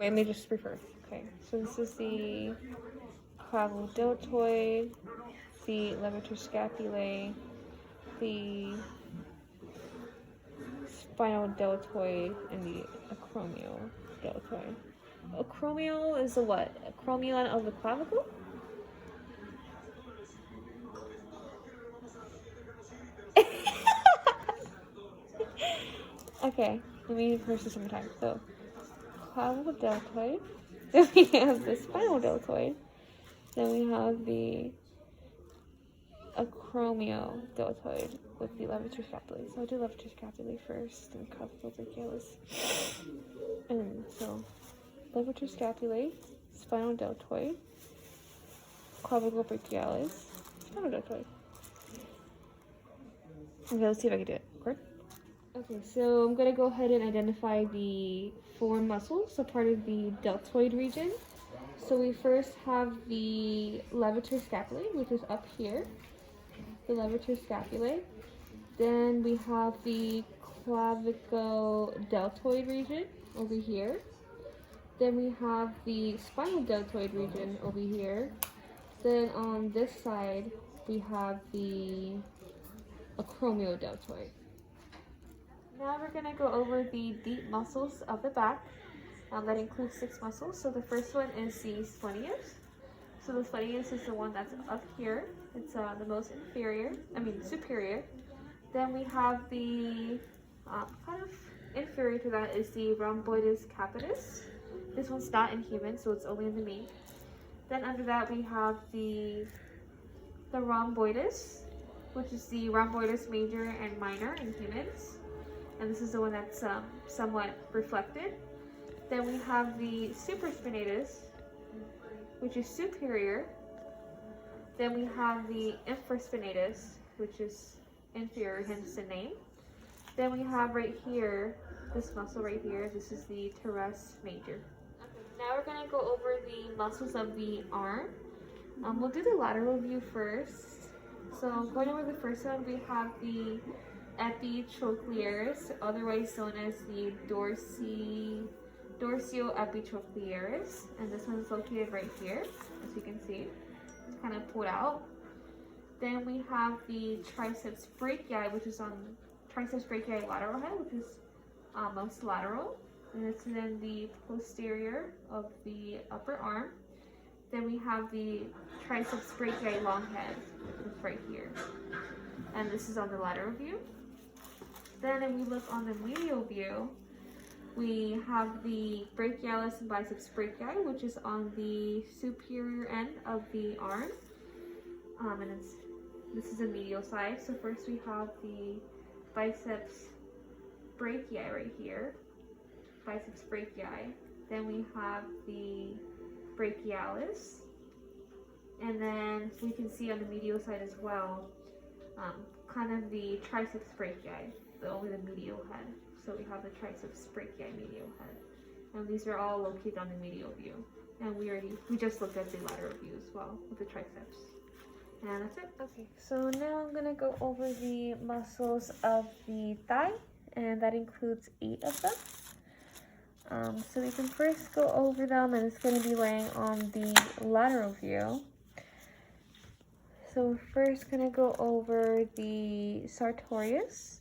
Wait, let me just reverse. Okay, so this is the clavodeltoid, the levator scapulae, the spinal deltoid, and the acromial deltoid. Acromial is the what? Acromion of the clavicle? Okay, let me reverse this one more time. So, clavodeltoid, then we have the spinal deltoid, then we have the acromial deltoid with the levator scapulae. So I'll do levator scapulae first, and clavicle brachialis. And so, levator scapulae, spinal deltoid, clavicle brachialis, spinal deltoid. Okay, let's see if I can do it. Record. Okay, so I'm gonna go ahead and identify the four muscles, so part of the deltoid region. So we first have the levator scapulae, which is up here, the levator scapulae. Then we have the clavicle-deltoid region over here. Then we have the spinal deltoid region over here. Then on this side, we have the acromiodeltoid. Now we're going to go over the deep muscles of the back. That includes 6 muscles. So the first one is the splenius. So the splenius is the one that's up here. It's the most superior. Then we have the kind of inferior to that is the rhomboidus capitis. This one's not in humans, so it's only in the mink. Then under that we have the rhomboidus, which is the rhomboidus major and minor in humans. And this is the one that's somewhat reflected. Then we have the supraspinatus, which is superior. Then we have the infraspinatus, which is inferior, hence the name. Then we have right here, this muscle right here, this is the teres major. Okay, now we're going to go over the muscles of the arm. We'll do the lateral view first. So going over the first one, we have the epitrochlearis, otherwise known as the dorsio-epitrochlearis, and this one is located right here, as you can see. It's kind of pulled out. Then we have the triceps brachii, which is on triceps brachii lateral head, which is most lateral, and it's in the posterior of the upper arm. Then we have the triceps brachii long head, which is right here, and this is on the lateral view. Then if we look on the medial view, we have the brachialis and biceps brachii, which is on the superior end of the arm, and this is the medial side. So first we have the biceps brachii right here, biceps brachii. Then we have the brachialis, and then we can see on the medial side as well, kind of the triceps brachii, only the medial head. So we have the triceps brachii medial head, and these are all located on the medial view. And we just looked at the lateral view as well with the triceps. And that's it. Okay, so now I'm gonna go over the muscles of the thigh, and that includes 8 of them. So we can first go over them, and it's gonna be laying on the lateral view. So we're first gonna go over the sartorius.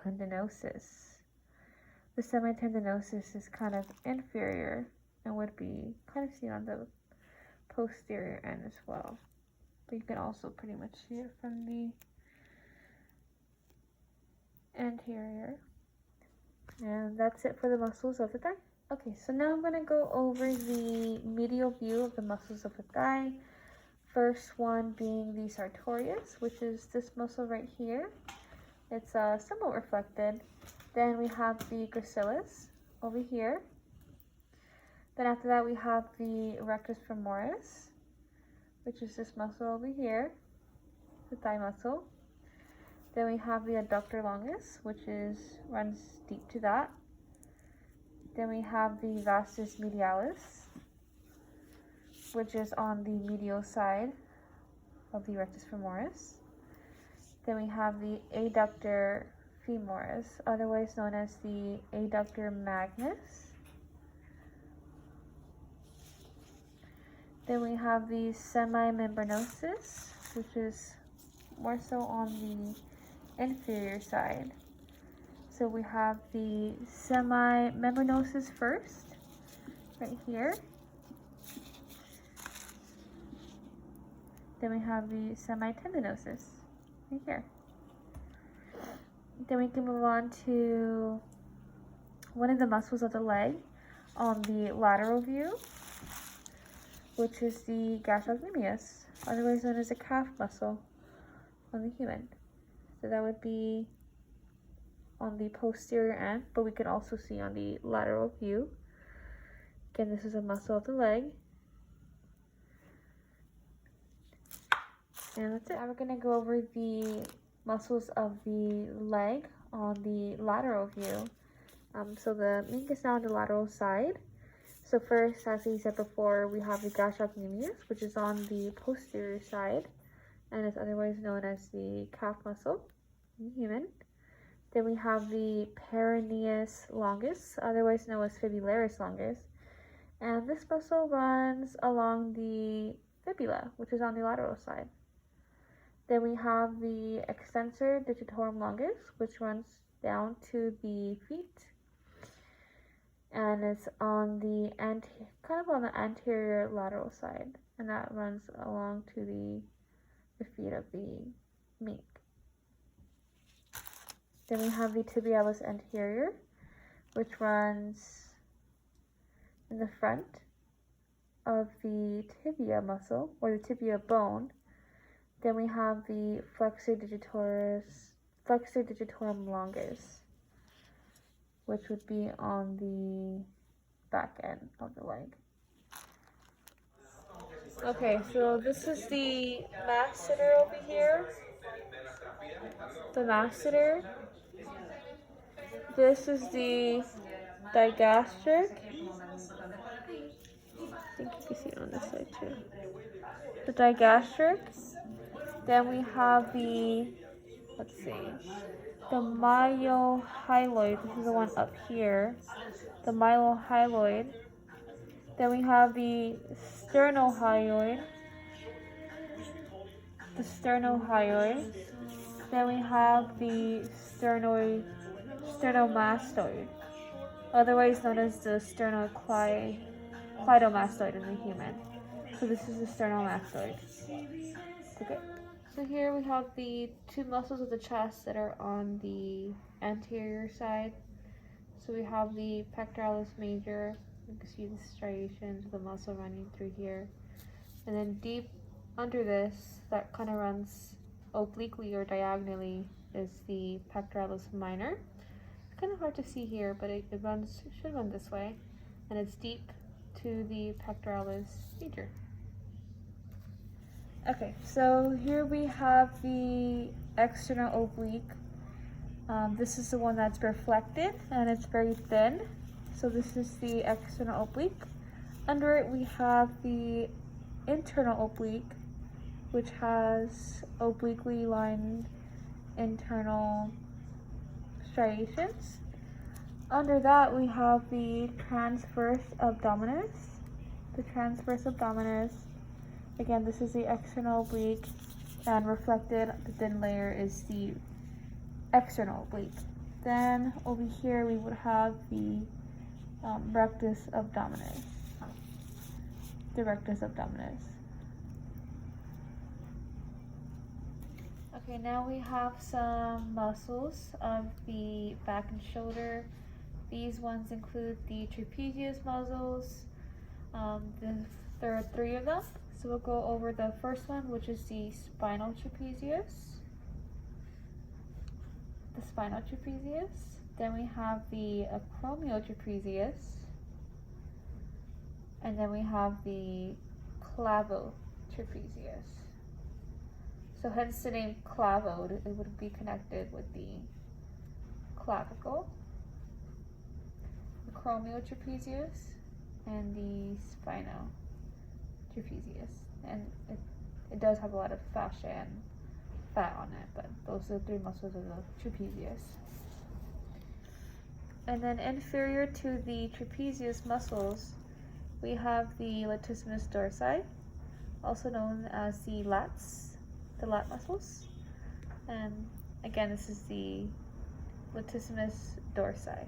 semitendinosus. The semitendinosus is kind of inferior and would be kind of seen on the posterior end as well. But you can also pretty much see it from the anterior. And that's it for the muscles of the thigh. Okay, so now I'm going to go over the medial view of the muscles of the thigh. First one being the sartorius, which is this muscle right here. It's somewhat reflected. Then we have the gracilis over here. Then after that we have the rectus femoris, which is this muscle over here, the thigh muscle. Then we have the adductor longus, which runs deep to that. Then we have the vastus medialis, which is on the medial side of the rectus femoris. Then we have the adductor femoris, otherwise known as the adductor magnus. Then we have the semimembranosus, which is more so on the inferior side. So we have the semimembranosus first, right here. Then we have the semitendinosus, right here. Then we can move on to one of the muscles of the leg on the lateral view, which is the gastrocnemius, otherwise known as the calf muscle on the human. So that would be on the posterior end, but we can also see on the lateral view. Again, this is a muscle of the leg. And that's it. Now we're going to go over the muscles of the leg on the lateral view. So the mink is now on the lateral side. So first, as we said before, we have the gastrocnemius, which is on the posterior side and is otherwise known as the calf muscle in the human. Then we have the peroneus longus, otherwise known as fibularis longus. And this muscle runs along the fibula, which is on the lateral side. Then we have the extensor digitorum longus, which runs down to the feet. And it's on the kind of on the anterior lateral side, and that runs along to the feet of the mink. Then we have the tibialis anterior, which runs in the front of the tibia muscle, or the tibia bone. Then we have the flexor digitorum longus, which would be on the back end of the leg. Okay, so this is the masseter over here. The masseter. This is the digastric. I think you can see it on this side too. The digastric. Then we have the, let's see, the myohyloid. This is the one up here. The myohyloid. Then we have the sternohyoid. The sternohyoid. Then we have the sternomastoid, otherwise known as the sternocleidomastoid in the human. So this is the sternomastoid. Okay. So here we have the two muscles of the chest that are on the anterior side. So we have the pectoralis major. You can see the striations of the muscle running through here. And then deep under this, that kind of runs obliquely or diagonally, is the pectoralis minor. It's kind of hard to see here, but it should run this way. And it's deep to the pectoralis major. Okay, so here we have the external oblique. This is the one that's reflected and it's very thin. So this is the external oblique. Under it we have the internal oblique, which has obliquely lined internal striations. Under that we have the transverse abdominis. The transverse abdominis, again, this is the external oblique, and reflected, the thin layer is the external oblique. Then over here we would have the rectus abdominis. The rectus abdominis. Okay, now we have some muscles of the back and shoulder. These ones include the trapezius muscles. There are 3 of them. So we'll go over the first one, which is the spinal trapezius. The spinal trapezius. Then we have the acromial-trapezius. And then we have the clavo-trapezius. So hence the name clavo, it would be connected with the clavicle, the acromial-trapezius, and the spinal trapezius. And it does have a lot of fascia and fat on it, but those are the 3 muscles of the trapezius. And then inferior to the trapezius muscles, we have the latissimus dorsi, also known as the lats, the lat muscles. And again, this is the latissimus dorsi.